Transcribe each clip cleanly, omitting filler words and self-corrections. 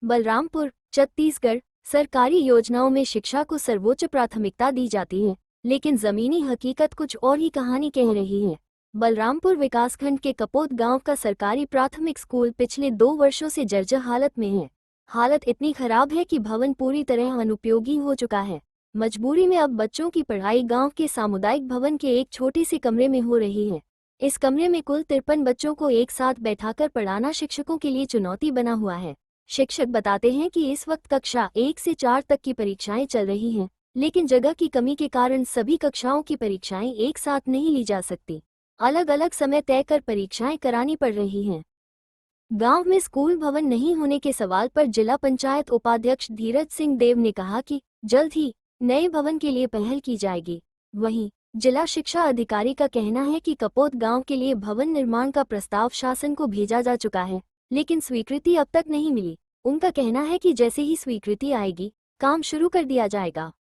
बलरामपुर, छत्तीसगढ़। सरकारी योजनाओं में शिक्षा को सर्वोच्च प्राथमिकता दी जाती है, लेकिन जमीनी हकीकत कुछ और ही कहानी कह रही है। बलरामपुर विकासखंड के कपोत गांव का सरकारी प्राथमिक स्कूल पिछले 2 वर्षों से जर्जर हालत में है। हालत इतनी खराब है कि भवन पूरी तरह अनुपयोगी हो चुका है। मजबूरी में अब बच्चों की पढ़ाई गांव के सामुदायिक भवन के एक छोटे से कमरे में हो रही है। इस कमरे में कुल 53 बच्चों को एक साथ बैठाकर पढ़ाना शिक्षकों के लिए चुनौती बना हुआ है। शिक्षक बताते हैं कि इस वक्त कक्षा 1 से 4 तक की परीक्षाएं चल रही हैं, लेकिन जगह की कमी के कारण सभी कक्षाओं की परीक्षाएं एक साथ नहीं ली जा सकती। अलग अलग समय तय कर परीक्षाएं करानी पड़ रही हैं। गांव में स्कूल भवन नहीं होने के सवाल पर जिला पंचायत उपाध्यक्ष धीरज सिंह देव ने कहा कि जल्द ही नए भवन के लिए पहल की जाएगी। वहीं जिला शिक्षा अधिकारी का कहना है कि कपोत गांव के लिए भवन निर्माण का प्रस्ताव शासन को भेजा जा चुका है, लेकिन स्वीकृति अब तक नहीं मिली। उनका कहना है कि जैसे ही स्वीकृति आएगी, काम शुरू कर दिया जाएगा।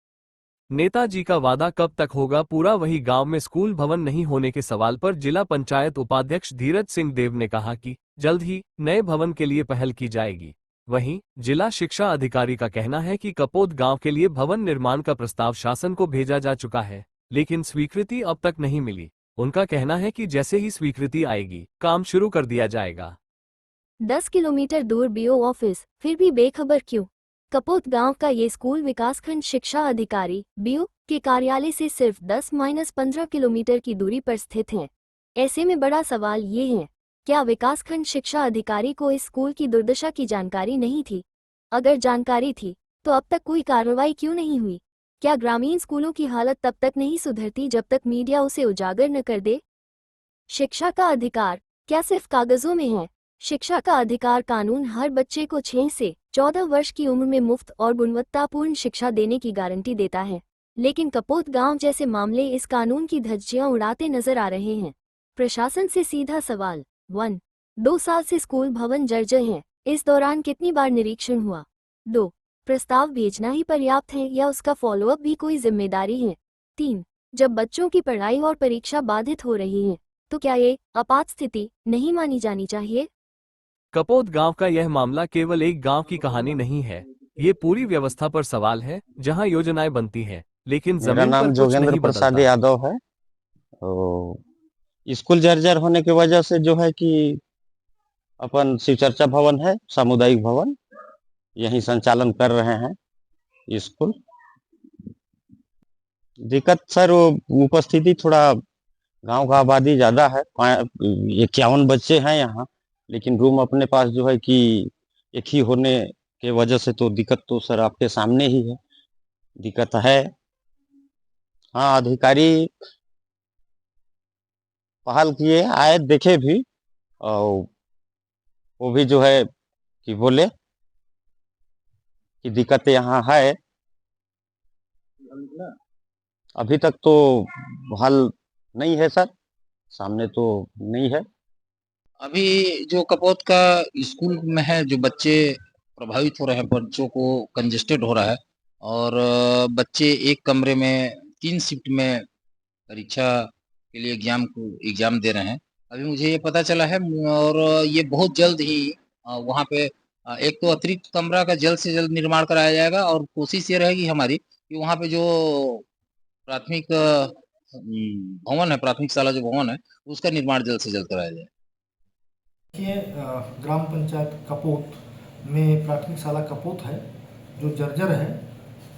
नेताजी का वादा कब तक होगा पूरा? वही गांव में स्कूल भवन नहीं होने के सवाल पर जिला पंचायत उपाध्यक्ष धीरज सिंह देव ने कहा कि जल्द ही नए भवन के लिए पहल की जाएगी। वहीं जिला शिक्षा अधिकारी का कहना है कि कपोत गांव के लिए भवन निर्माण का प्रस्ताव शासन को भेजा जा चुका है, लेकिन स्वीकृति अब तक नहीं मिली। उनका कहना है कि जैसे ही स्वीकृति आएगी, काम शुरू कर दिया जाएगा। 10 किलोमीटर दूर बीओ ऑफिस, फिर भी बेखबर क्यों? कपोत गांव का ये स्कूल विकासखंड शिक्षा अधिकारी बीओ के कार्यालय से सिर्फ 10-15 किलोमीटर की दूरी पर स्थित है। ऐसे में बड़ा सवाल ये है, क्या विकासखंड शिक्षा अधिकारी को इस स्कूल की दुर्दशा की जानकारी नहीं थी? अगर जानकारी थी, तो अब तक कोई कार्रवाई क्यों नहीं हुई? क्या ग्रामीण स्कूलों की हालत तब तक नहीं सुधरती जब तक मीडिया उसे उजागर न कर दे? शिक्षा का अधिकार क्या सिर्फ कागजों में है? शिक्षा का अधिकार कानून हर बच्चे को 6 से 14 वर्ष की उम्र में मुफ्त और गुणवत्तापूर्ण शिक्षा देने की गारंटी देता है, लेकिन कपोत गांव जैसे मामले इस कानून की धज्जियां उड़ाते नजर आ रहे हैं। प्रशासन से सीधा सवाल। 1. 2 साल से स्कूल भवन जर्जर है, इस दौरान कितनी बार निरीक्षण हुआ? 2. प्रस्ताव भेजना ही पर्याप्त है या उसका फॉलोअप भी कोई जिम्मेदारी है? 3. जब बच्चों की पढ़ाई और परीक्षा बाधित हो रही है, तो क्या ये आपात स्थिति नहीं मानी जानी चाहिए? कपोत गांव का यह मामला केवल एक गांव की कहानी नहीं है, ये पूरी व्यवस्था पर सवाल है। जहां योजनाएं बनती हैं, लेकिन मेरा जमीन पर नाम कुछ जोगेंद्र नहीं प्रसाद बदलता। यादव है। तो स्कूल जर्जर होने की वजह से जो है कि अपन शिव चर्चा भवन है, सामुदायिक भवन, यही संचालन कर रहे हैं स्कूल। दिक्कत सर वो उपस्थिति थोड़ा, गांव का आबादी ज्यादा है, 51 बच्चे हैं यहाँ, लेकिन रूम अपने पास जो है कि एक ही होने के वजह से तो दिक्कत तो सर आपके सामने ही है, दिक्कत है। हाँ, अधिकारी पहल किए, आए, देखे भी, और वो भी जो है कि बोले कि दिक्कत यहाँ है। अभी तक तो हल नहीं है सर, सामने तो नहीं है। अभी जो कपोत का स्कूल में है, जो बच्चे प्रभावित हो रहे हैं, बच्चों को कंजेस्टेड हो रहा है, और बच्चे एक कमरे में 3 शिफ्ट में परीक्षा के लिए एग्जाम दे रहे हैं। अभी मुझे ये पता चला है, और ये बहुत जल्द ही वहाँ पे एक तो अतिरिक्त कमरा का जल्द से जल्द निर्माण कराया जाएगा, और कोशिश ये रहेगी हमारी कि वहाँ पे जो प्राथमिक भवन है, प्राथमिक शाला जो भवन है, उसका निर्माण जल्द से जल्द कराया जाए। देखिए, ग्राम पंचायत कपोत में प्राथमिक शाला कपोत है जो जर्जर है,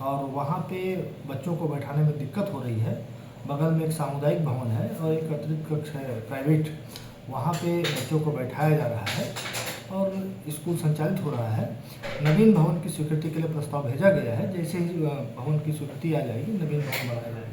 और वहाँ पे बच्चों को बैठाने में दिक्कत हो रही है। बगल में एक सामुदायिक भवन है और एक अतिरिक्त कक्ष है प्राइवेट, वहाँ पे बच्चों को बैठाया जा रहा है और स्कूल संचालित हो रहा है। नवीन भवन की स्वीकृति के लिए प्रस्ताव भेजा गया है, जैसे ही भवन की स्वीकृति आ जाएगी, नवीन भवन बनाया जाएगा।